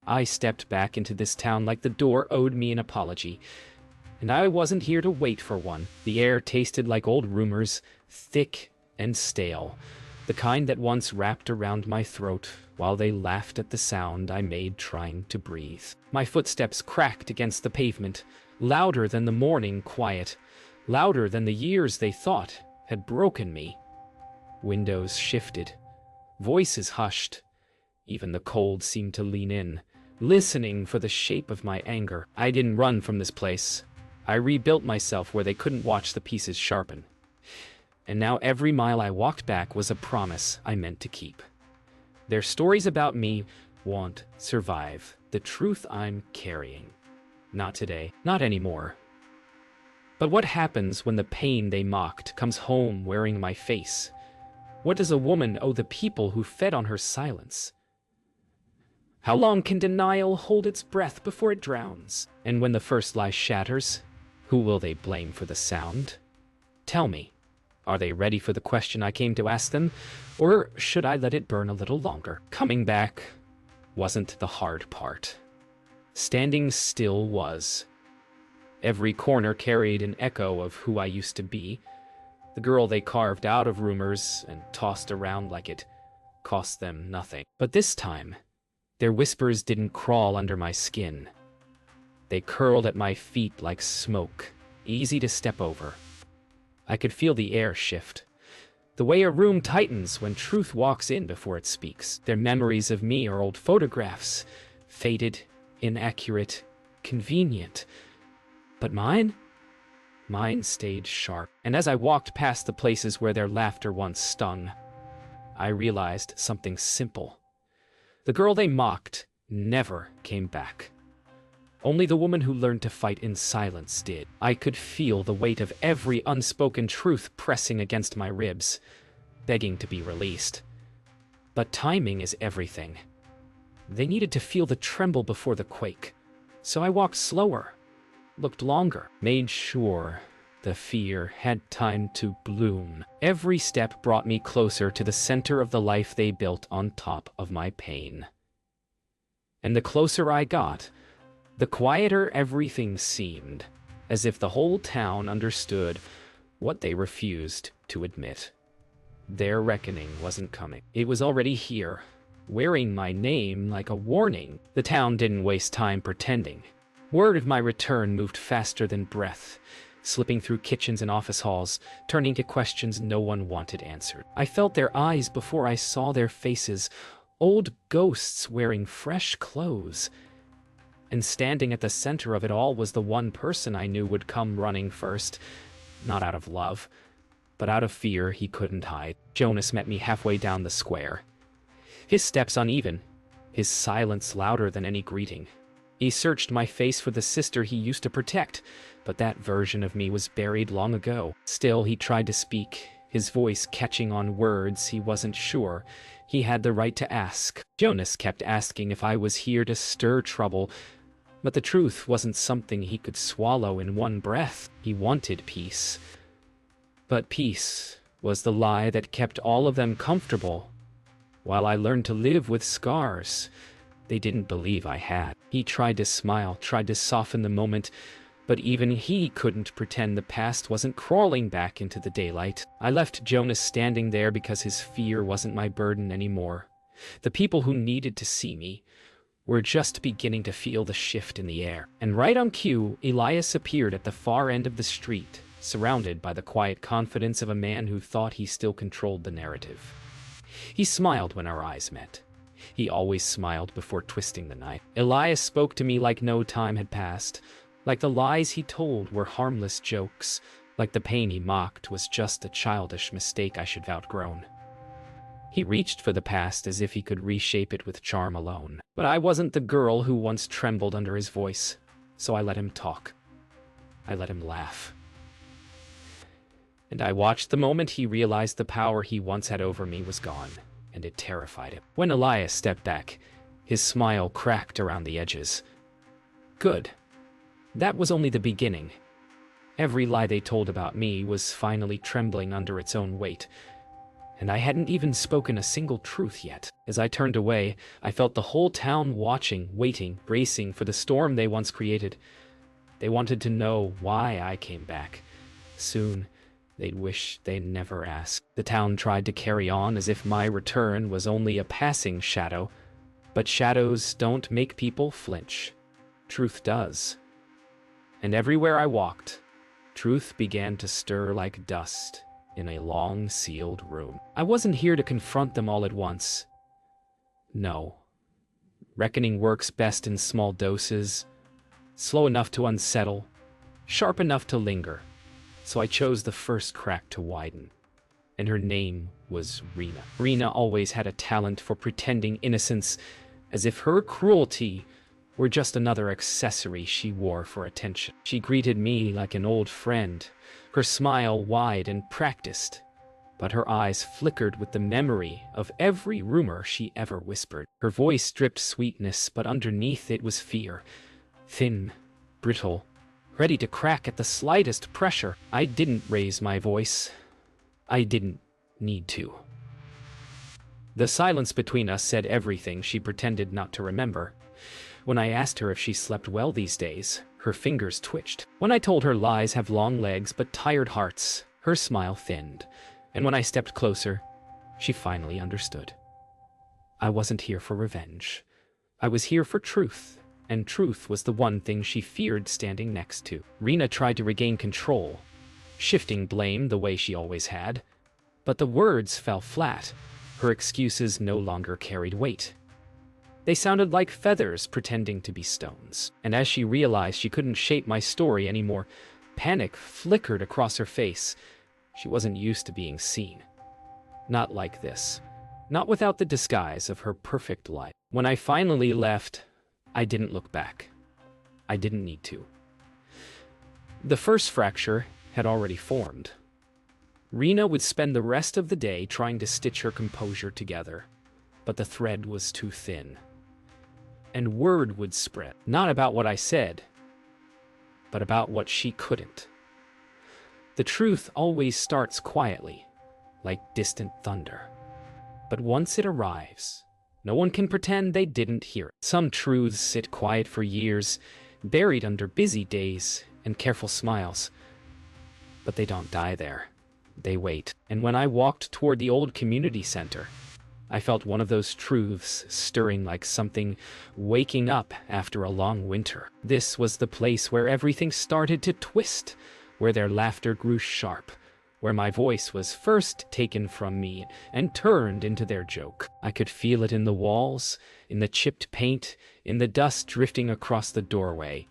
I stepped back into this town like the door owed me an apology. And I wasn't here to wait for one. The air tasted like old rumors, thick and stale, the kind that once wrapped around my throat while they laughed at the sound I made trying to breathe. My footsteps cracked against the pavement, louder than the morning quiet, louder than the years they thought had broken me. Windows shifted, voices hushed. Even the cold seemed to lean in, listening for the shape of my anger. I didn't run from this place. I rebuilt myself where they couldn't watch the pieces sharpen. And now every mile I walked back was a promise I meant to keep. Their stories about me won't survive the truth I'm carrying. Not today, not anymore. But what happens when the pain they mocked comes home wearing my face? What does a woman owe the people who fed on her silence? How long can denial hold its breath before it drowns? And when the first lie shatters, who will they blame for the sound? Tell me, are they ready for the question I came to ask them, or should I let it burn a little longer? Coming back wasn't the hard part. Standing still was. Every corner carried an echo of who I used to be, the girl they carved out of rumors and tossed around like it cost them nothing. But this time, their whispers didn't crawl under my skin. They curled at my feet like smoke, easy to step over. I could feel the air shift, the way a room tightens when truth walks in before it speaks. Their memories of me are old photographs, faded, inaccurate, convenient. But mine? Mine stayed sharp. And as I walked past the places where their laughter once stung, I realized something simple. The girl they mocked never came back. Only the woman who learned to fight in silence did. I could feel the weight of every unspoken truth pressing against my ribs, begging to be released. But timing is everything. They needed to feel the tremble before the quake, so I walked slower, looked longer, made sure the fear had time to bloom. Every step brought me closer to the center of the life they built on top of my pain. And the closer I got, the quieter everything seemed, as if the whole town understood what they refused to admit. Their reckoning wasn't coming. It was already here, wearing my name like a warning. The town didn't waste time pretending. Word of my return moved faster than breath, slipping through kitchens and office halls, turning to questions no one wanted answered. I felt their eyes before I saw their faces, old ghosts wearing fresh clothes. And standing at the center of it all was the one person I knew would come running first, not out of love, but out of fear he couldn't hide. Jonas met me halfway down the square. His steps uneven, his silence louder than any greeting. He searched my face for the sister he used to protect, but that version of me was buried long ago. Still, he tried to speak, his voice catching on words he wasn't sure he had the right to ask. Jonas kept asking if I was here to stir trouble, but the truth wasn't something he could swallow in one breath. He wanted peace. But peace was the lie that kept all of them comfortable, while I learned to live with scars they didn't believe I had. He tried to smile, tried to soften the moment, but even he couldn't pretend the past wasn't crawling back into the daylight. I left Jonas standing there because his fear wasn't my burden anymore. The people who needed to see me were just beginning to feel the shift in the air. And right on cue, Elias appeared at the far end of the street, surrounded by the quiet confidence of a man who thought he still controlled the narrative. He smiled when our eyes met. He always smiled before twisting the knife. Elias spoke to me like no time had passed, like the lies he told were harmless jokes, like the pain he mocked was just a childish mistake I should have outgrown. He reached for the past as if he could reshape it with charm alone. But I wasn't the girl who once trembled under his voice, so I let him talk. I let him laugh. And I watched the moment he realized the power he once had over me was gone, and it terrified him. When Elias stepped back, his smile cracked around the edges. Good. That was only the beginning. Every lie they told about me was finally trembling under its own weight. And I hadn't even spoken a single truth yet. As I turned away, I felt the whole town watching, waiting, bracing for the storm they once created. They wanted to know why I came back. Soon, they'd wish they'd never asked. The town tried to carry on as if my return was only a passing shadow. But shadows don't make people flinch. Truth does. And everywhere I walked, truth began to stir like dust in a long, sealed room. I wasn't here to confront them all at once. No. Reckoning works best in small doses, slow enough to unsettle, sharp enough to linger. So I chose the first crack to widen. And her name was Rena. Rena always had a talent for pretending innocence, as if her cruelty were just another accessory she wore for attention. She greeted me like an old friend, her smile wide and practiced, but her eyes flickered with the memory of every rumor she ever whispered. Her voice dripped sweetness, but underneath it was fear, thin, brittle, ready to crack at the slightest pressure. I didn't raise my voice. I didn't need to. The silence between us said everything she pretended not to remember. When I asked her if she slept well these days, her fingers twitched. When I told her lies have long legs but tired hearts, her smile thinned. And when I stepped closer, she finally understood. I wasn't here for revenge. I was here for truth, and truth was the one thing she feared standing next to. Rena tried to regain control, shifting blame the way she always had. But the words fell flat. Her excuses no longer carried weight. They sounded like feathers pretending to be stones. And as she realized she couldn't shape my story anymore, panic flickered across her face. She wasn't used to being seen. Not like this. Not without the disguise of her perfect life. When I finally left, I didn't look back. I didn't need to. The first fracture had already formed. Rena would spend the rest of the day trying to stitch her composure together, but the thread was too thin. And word would spread, not about what I said, but about what she couldn't. The truth always starts quietly, like distant thunder. But once it arrives, no one can pretend they didn't hear it. Some truths sit quiet for years, buried under busy days and careful smiles. But they don't die there. They wait. And when I walked toward the old community center, I felt one of those truths stirring like something waking up after a long winter. This was the place where everything started to twist, where their laughter grew sharp, where my voice was first taken from me and turned into their joke. I could feel it in the walls, in the chipped paint, in the dust drifting across the doorway.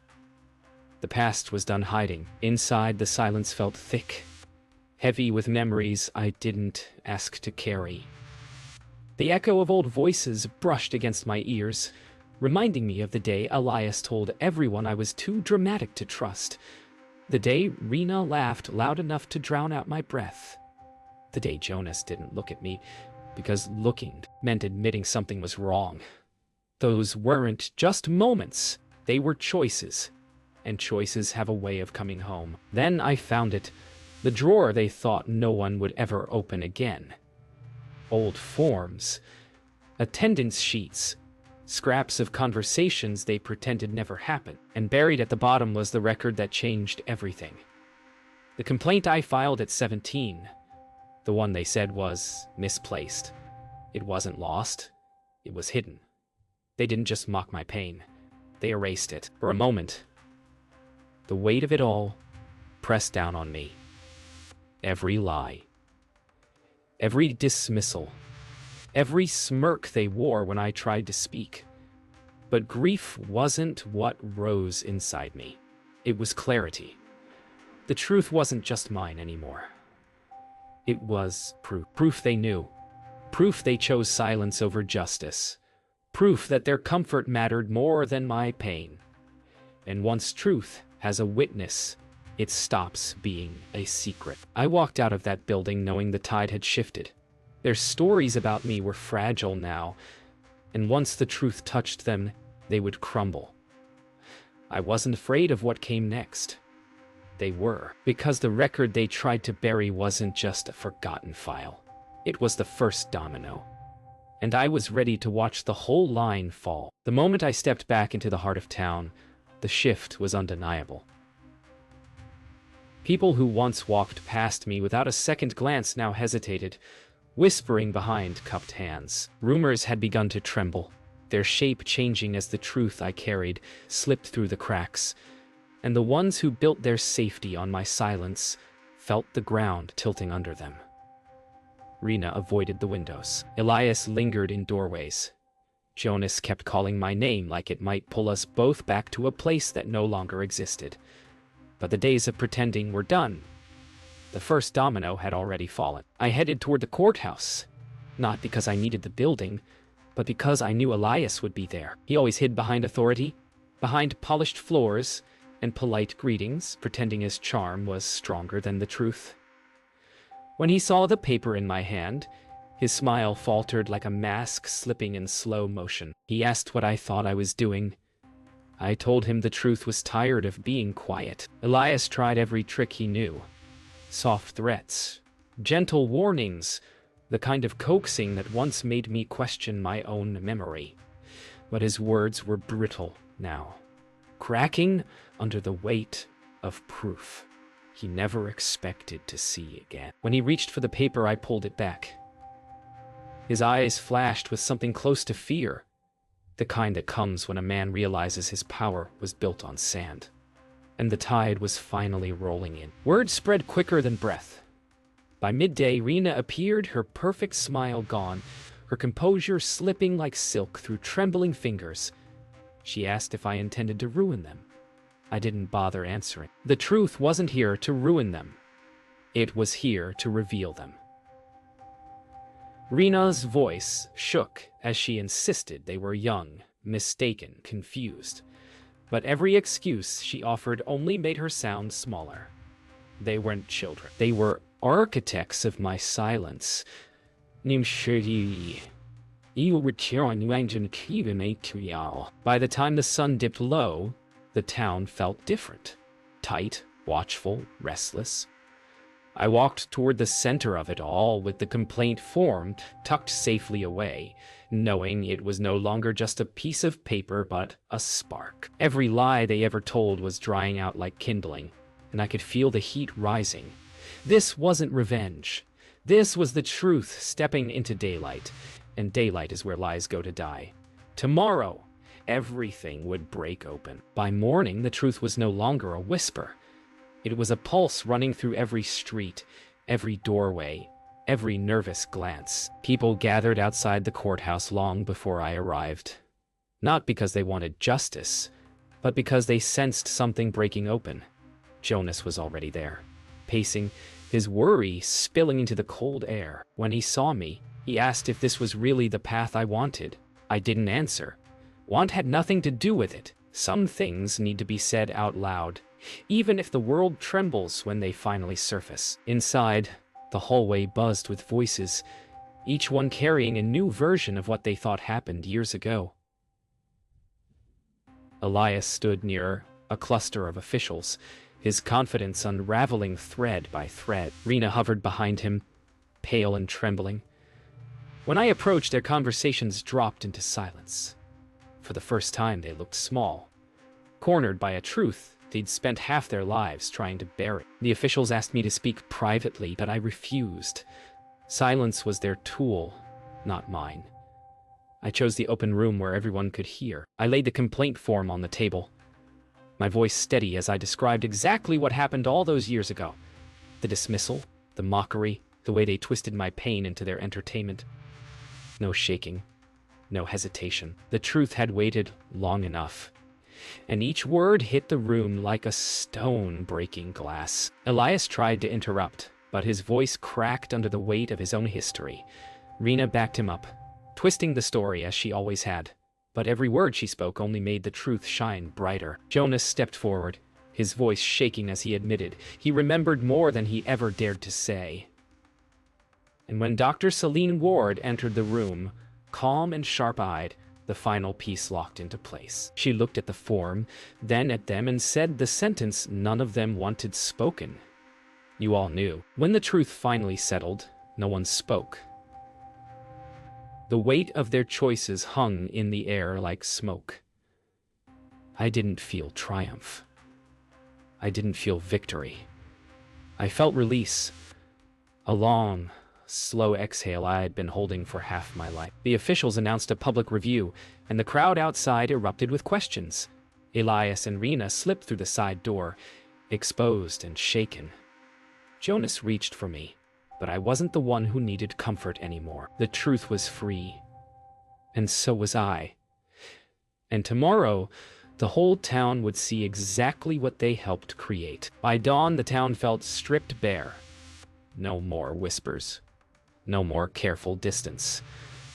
The past was done hiding. Inside, the silence felt thick, heavy with memories I didn't ask to carry. The echo of old voices brushed against my ears, reminding me of the day Elias told everyone I was too dramatic to trust. The day Rena laughed loud enough to drown out my breath. The day Jonas didn't look at me, because looking meant admitting something was wrong. Those weren't just moments, they were choices. And choices have a way of coming home. Then I found it, the drawer they thought no one would ever open again. Old forms, attendance sheets, scraps of conversations they pretended never happened, and buried at the bottom was the record that changed everything. The complaint I filed at 17, the one they said was misplaced. It wasn't lost, it was hidden. They didn't just mock my pain, they erased it. For a moment, the weight of it all pressed down on me. Every lie, every dismissal, every smirk they wore when I tried to speak. But grief wasn't what rose inside me. It was clarity. The truth wasn't just mine anymore. It was proof. Proof they knew. Proof they chose silence over justice. Proof that their comfort mattered more than my pain. And once truth has a witness, it stops being a secret. I walked out of that building knowing the tide had shifted. Their stories about me were fragile now, and once the truth touched them, they would crumble. I wasn't afraid of what came next. They were, because the record they tried to bury wasn't just a forgotten file. It was the first domino, and I was ready to watch the whole line fall. The moment I stepped back into the heart of town, the shift was undeniable. People who once walked past me without a second glance now hesitated, whispering behind cupped hands. Rumors had begun to tremble, their shape changing as the truth I carried slipped through the cracks, and the ones who built their safety on my silence felt the ground tilting under them. Rena avoided the windows. Elias lingered in doorways. Jonas kept calling my name like it might pull us both back to a place that no longer existed. But the days of pretending were done. The first domino had already fallen. I headed toward the courthouse, not because I needed the building, but because I knew Elias would be there. He always hid behind authority, behind polished floors and polite greetings, pretending his charm was stronger than the truth. When he saw the paper in my hand, his smile faltered like a mask slipping in slow motion. He asked what I thought I was doing. I told him the truth was tired of being quiet. Elias tried every trick he knew. Soft threats, gentle warnings, the kind of coaxing that once made me question my own memory. But his words were brittle now, cracking under the weight of proof he never expected to see again. When he reached for the paper, I pulled it back. His eyes flashed with something close to fear, the kind that comes when a man realizes his power was built on sand. And the tide was finally rolling in. Word spread quicker than breath. By midday, Rena appeared, her perfect smile gone, her composure slipping like silk through trembling fingers. She asked if I intended to ruin them. I didn't bother answering. The truth wasn't here to ruin them. It was here to reveal them. Rena's voice shook as she insisted they were young, mistaken, confused. But every excuse she offered only made her sound smaller. They weren't children. They were architects of my silence. By the time the sun dipped low, the town felt different. Tight, watchful, restless. I walked toward the center of it all with the complaint form tucked safely away, knowing it was no longer just a piece of paper but a spark. Every lie they ever told was drying out like kindling, and I could feel the heat rising. This wasn't revenge. This was the truth stepping into daylight, and daylight is where lies go to die. Tomorrow, everything would break open. By morning, the truth was no longer a whisper. It was a pulse running through every street, every doorway, every nervous glance. People gathered outside the courthouse long before I arrived. Not because they wanted justice, but because they sensed something breaking open. Jonas was already there, pacing, his worry spilling into the cold air. When he saw me, he asked if this was really the path I wanted. I didn't answer. Want had nothing to do with it. Some things need to be said out loud, even if the world trembles when they finally surface. Inside, the hallway buzzed with voices, each one carrying a new version of what they thought happened years ago. Elias stood near a cluster of officials, his confidence unraveling thread by thread. Rena hovered behind him, pale and trembling. When I approached, their conversations dropped into silence. For the first time, they looked small, cornered by a truth they'd spent half their lives trying to bury. The officials asked me to speak privately, but I refused. Silence was their tool, not mine. I chose the open room where everyone could hear. I laid the complaint form on the table, my voice steady as I described exactly what happened all those years ago. The dismissal, the mockery, the way they twisted my pain into their entertainment. No shaking, no hesitation. The truth had waited long enough, and each word hit the room like a stone breaking glass. Elias tried to interrupt, but his voice cracked under the weight of his own history. Rena backed him up, twisting the story as she always had, but every word she spoke only made the truth shine brighter. Jonas stepped forward, his voice shaking as he admitted he remembered more than he ever dared to say. And when Dr. Celine Ward entered the room, calm and sharp-eyed, the final piece locked into place. She looked at the form, then at them, and said the sentence none of them wanted spoken. You all knew. When the truth finally settled, no one spoke. The weight of their choices hung in the air like smoke. I didn't feel triumph. I didn't feel victory. I felt release. A long, slow exhale I had been holding for half my life. The officials announced a public review, and the crowd outside erupted with questions. Elias and Rena slipped through the side door, exposed and shaken. Jonas reached for me, but I wasn't the one who needed comfort anymore. The truth was free, and so was I. And tomorrow, the whole town would see exactly what they helped create. By dawn, the town felt stripped bare. No more whispers. No more careful distance.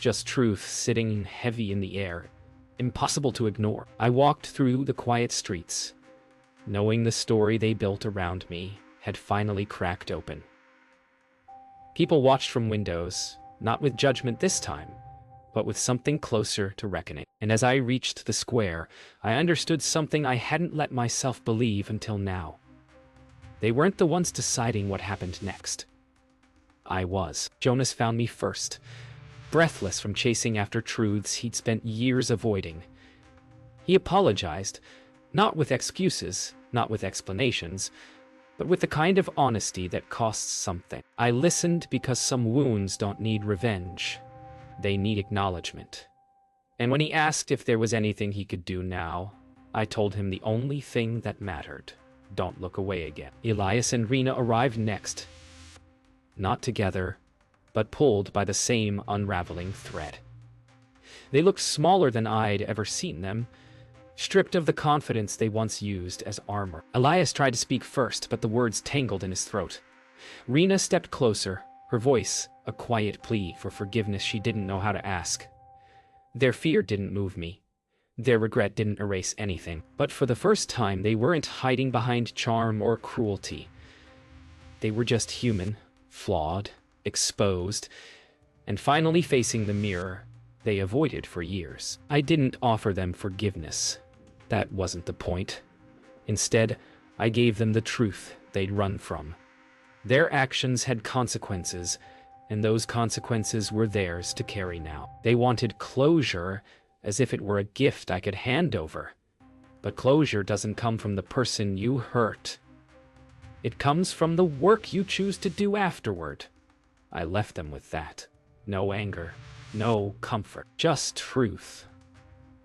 Just truth sitting heavy in the air, impossible to ignore. I walked through the quiet streets, knowing the story they built around me had finally cracked open. People watched from windows, not with judgment this time, but with something closer to reckoning. And as I reached the square, I understood something I hadn't let myself believe until now. They weren't the ones deciding what happened next. I was. Jonas found me first, breathless from chasing after truths he'd spent years avoiding. He apologized, not with excuses, not with explanations, but with the kind of honesty that costs something. I listened because some wounds don't need revenge. They need acknowledgement. And when he asked if there was anything he could do now, I told him the only thing that mattered. Don't look away again. Elias and Rena arrived next. Not together, but pulled by the same unraveling thread. They looked smaller than I'd ever seen them, stripped of the confidence they once used as armor. Elias tried to speak first, but the words tangled in his throat. Rena stepped closer, her voice a quiet plea for forgiveness she didn't know how to ask. Their fear didn't move me. Their regret didn't erase anything. But for the first time, they weren't hiding behind charm or cruelty. They were just human, flawed, exposed, and finally facing the mirror they avoided for years. I didn't offer them forgiveness. That wasn't the point. Instead, I gave them the truth they'd run from. Their actions had consequences, and those consequences were theirs to carry now. They wanted closure as if it were a gift I could hand over. But closure doesn't come from the person you hurt. It comes from the work you choose to do afterward. I left them with that. No anger, no comfort, just truth.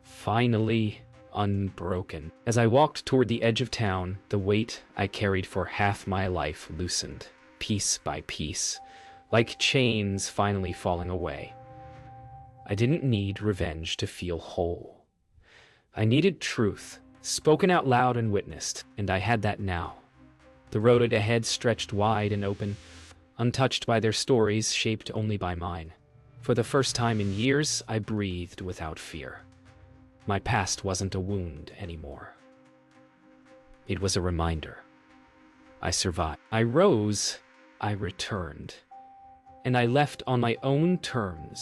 Finally unbroken. As I walked toward the edge of town, the weight I carried for half my life loosened, piece by piece, like chains finally falling away. I didn't need revenge to feel whole. I needed truth, spoken out loud and witnessed, and I had that now. The road ahead stretched wide and open, untouched by their stories, shaped only by mine. For the first time in years, I breathed without fear. My past wasn't a wound anymore. It was a reminder. I survived. I rose, I returned, and I left on my own terms.